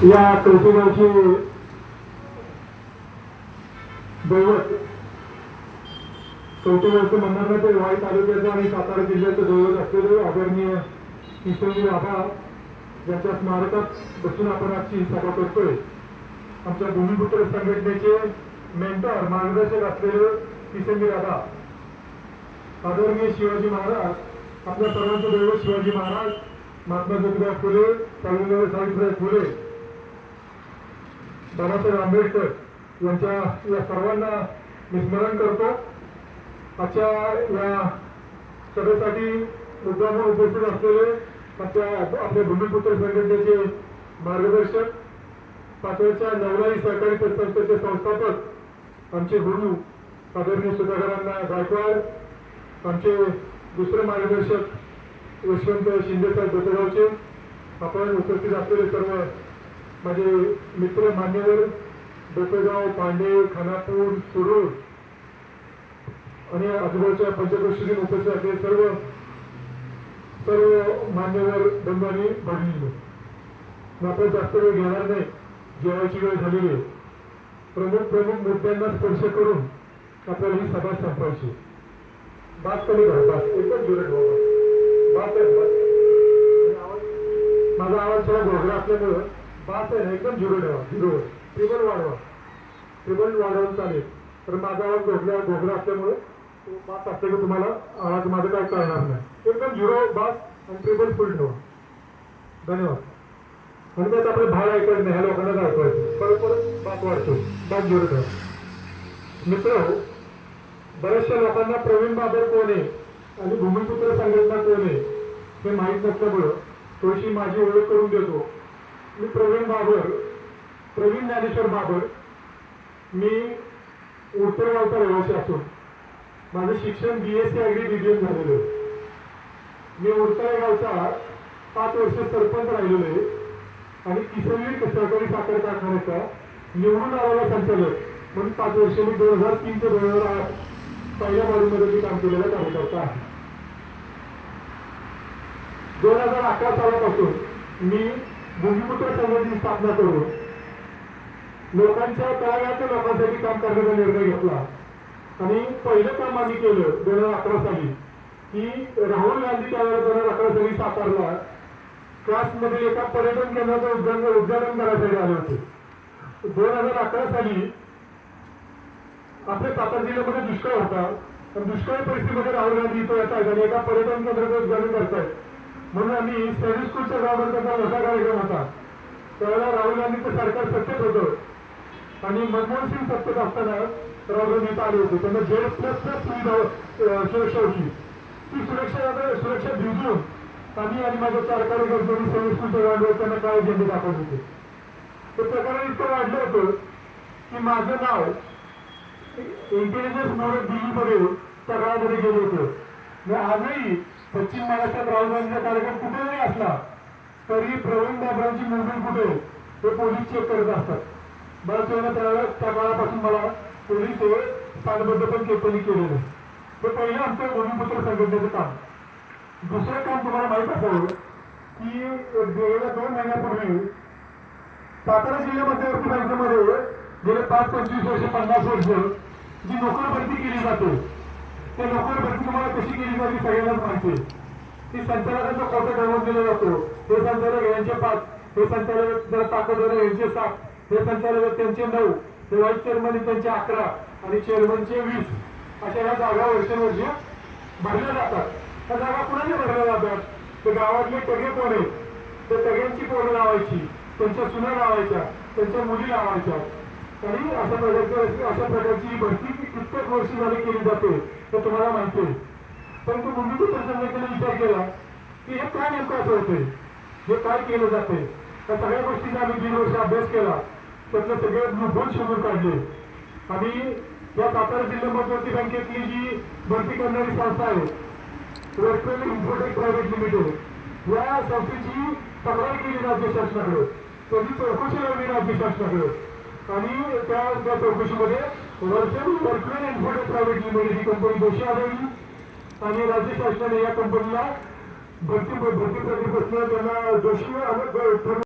या कौतुकाची दैवत कौतुकाचं म्हणणार नाही ते वाई तालुक्याचं आणि सातारा जिल्ह्याचं दैवत असलेले आदरणीय किशोरजी आबा यांच्या स्मारकात बसून आपण आजची सभा करतोय. आमच्या भूमिपुत्र संघटनेचे मेंटर मार्गदर्शक असलेले किशोरजी आबा, आदरणीय शिवाजी महाराज, आपल्या सर्वांचं दैवत शिवाजी महाराज, महात्मा ज्योतिबा फुले, सावित्रीबाई सावित्रीबाई फुले, बाबासाहेब आंबेडकर यांच्या या सर्वांना मी स्मरण करतो. आजच्या या सभेसाठी मुद्दामून उपस्थित असलेले आपल्या भूमिपुत्र संघटनेचे मार्गदर्शक, पाचोळ्याच्या नवलाई सहकारी पतसंस्थेचे संस्थापक आमचे गुरु आदरणीय सुधाकरांना गायकवाड, आमचे दुसरे मार्गदर्शक यशवंत शिंदेसाहेब दत्तगावचे, आपण उपस्थित असलेले सर्व माझे मित्र मान्यवर डोकेगाव, पांडे, खानापूर, सुरूर आणि आजूबाजूच्या पंचक्रोशीतून उपस्थित असलेले सर्व मान्यवर बंधू आणि भगिनी, आपण जास्त वेळ घेणार नाही, जेवायची वेळ झालेली आहे. प्रमुख मुद्द्यांना स्पर्श करून आपल्याला ही सभा संपवायची. बात कमी करा, बात एकदम जोरात बात आहे. माझा आवाज थोडा घोगरा असल्यामुळं बात आहे ना एकदम झिरो ठेवा, झिरो ट्रिबल वाढवा, ट्रिबल वाढवून चालेल. तर माझा आवाज घोगरा असल्यामुळे बात असते की तुम्हाला आवाज माझं काय कळणार नाही. एकदम झिरो बास आणि ट्रिबल फुल ठेवा. धन्यवाद. आणि त्यात आपले भाड ऐकायचं नाही, ह्या लोकांना ऐकायचं, परत बात वाढतो, बात झिरो ठेवा. मित्र, बऱ्याचशा लोकांना प्रवीण बाबर कोण आहे आणि भूमिपुत्र संघटना कोण आहे हे माहीत नसल्यामुळं थोडीशी माझी ओळख करून देतो. मी प्रवीण बाबर, प्रवीण ज्ञानेश्वर बाबर. मी उत्तरगावचा रहिवासी असून माझं शिक्षण BSc अॅग्री BBM झालेलं आहे. मी उत्तरगावचा 5 वर्ष सरपंच राहिलेलो आहे आणि किसनवीर सहकारी साखर कारखान्याचा निवडून आलेला संचालक म्हणून 5 वर्ष मी 2003 ते 2008 पहिल्या बाजूमध्ये मी काम केलेला कार्यकर्ता आहे. 2011 सालापासून मी भूमिपुत्र संघटनेची स्थापना करून लोकांच्या तळागाळाच्या लोकांसाठी काम करण्याचा निर्णय घेतला. आणि पहिलं काम आम्ही केलं 2011 साली की राहुल गांधी त्यावेळेला 2011 साली सातारला क्लासमध्ये एका पर्यटन केंद्राचं उद्घाटन करायसाठी आले होते. 2011 साली आपल्या सातारा जिल्ह्यामध्ये दुष्काळ होता आणि दुष्काळी परिस्थितीमध्ये राहुल गांधी इथं येत आहेत आणि एका पर्यटन केंद्राचं उद्घाटन करतायत. म्हणून आम्ही सर्व्हिस स्कूलच्या गावामध्ये त्यांचा मोठा कार्यक्रम होता. त्यावेळेला राहुल गांधीचं सरकार सत्तेत होतं आणि मनमोहन सिंग सत्तेत असताना राहुल गांधी इथं आले होते. त्यांना Z++ सुविधा सुरक्षा होती. ती सुरक्षा भिजून आम्ही आणि माझ्या 4 कार्यकर्त्यांनी सर्व्हिस स्कूलच्या गावावर त्यांना काय झेंडे दाखवत होते. ते प्रकरण इतकं वाढलं होतं की माझं नाव इंटेलिजन्स ब्युरो दिल्लीमध्ये त्या गावामध्ये गेलं होतं. मी आजही पश्चिम महाराष्ट्रात राहुल गांधीचा कार्यक्रम कुठे जरी असला तरी प्रवीण बाबरांची मुंबई कुठे हे पोलीस चेक करत असतात. बऱ्याच वेळेला त्या काळापासून मला पोलीस स्थानबद्ध पण केलेलं. हे पहिलं आमचं भूमिपुत्र संघटनेचं काम. दुसरं काम तुम्हाला माहीत असावं की गेल्या 2 महिन्यापूर्वी सातारा जिल्हा मध्यवर्ती बँकेमध्ये गेले 5-25 वर्ष 50 वर्ष जी नोकर भरती केली जाते, त्या नोकर भरती तुम्हाला कशी केली जाते सगळ्यांनाच माहिती आहे. ती संचालकांचा कोटा ठरवून दिला जातो. हे संचालक यांचे 5, हे संचालक ताकदवार यांचे 7, हे संचालक त्यांचे 9, हे व्हाईस चेअरमन त्यांचे 11 आणि चेअरमनचे 20. अशा ह्या जागा वर्षानुवर्ष भरल्या जातात. त्या जागा कुणाच्या भरल्या जातात? ते गावातले टगे कोण आहेत, त्या टग्यांची पोरं लावायची, त्यांच्या सुना लावायच्या, त्यांच्या मुली लावायच्या आणि अशा प्रकारची भरती कित्येक वर्ष झाली केली जाते हे तुम्हाला माहिती आहे. परंतु भूमिपुत्र संघटनेने विचार केला की हे काय नेमकं असं होते, हे काय केलं जाते. त्या सगळ्या गोष्टीचा आम्ही 3 वर्ष अभ्यास केला. त्यातले सगळे मूलभूत शोधून काढले आणि या सातारा जिल्हा मध्यवर्ती बँकेतली जी भरती करणारी संस्था आहे वर्कवेल इन्फोटेक प्रायव्हेट लिमिटेड, या संस्थेची तक्रार केली राज्य शासनाकडे, त्याची चौकशी लावली राज्य शासनाकडे आणि त्या चौकशीमध्ये वर्कवेल इन्फोटेक प्रायव्हेट लिमिटेड ही कंपनी दोषी आढळली आणि राज्य शासनाने या कंपनीला भरती प्रक्रियेपासून त्यांना दोषी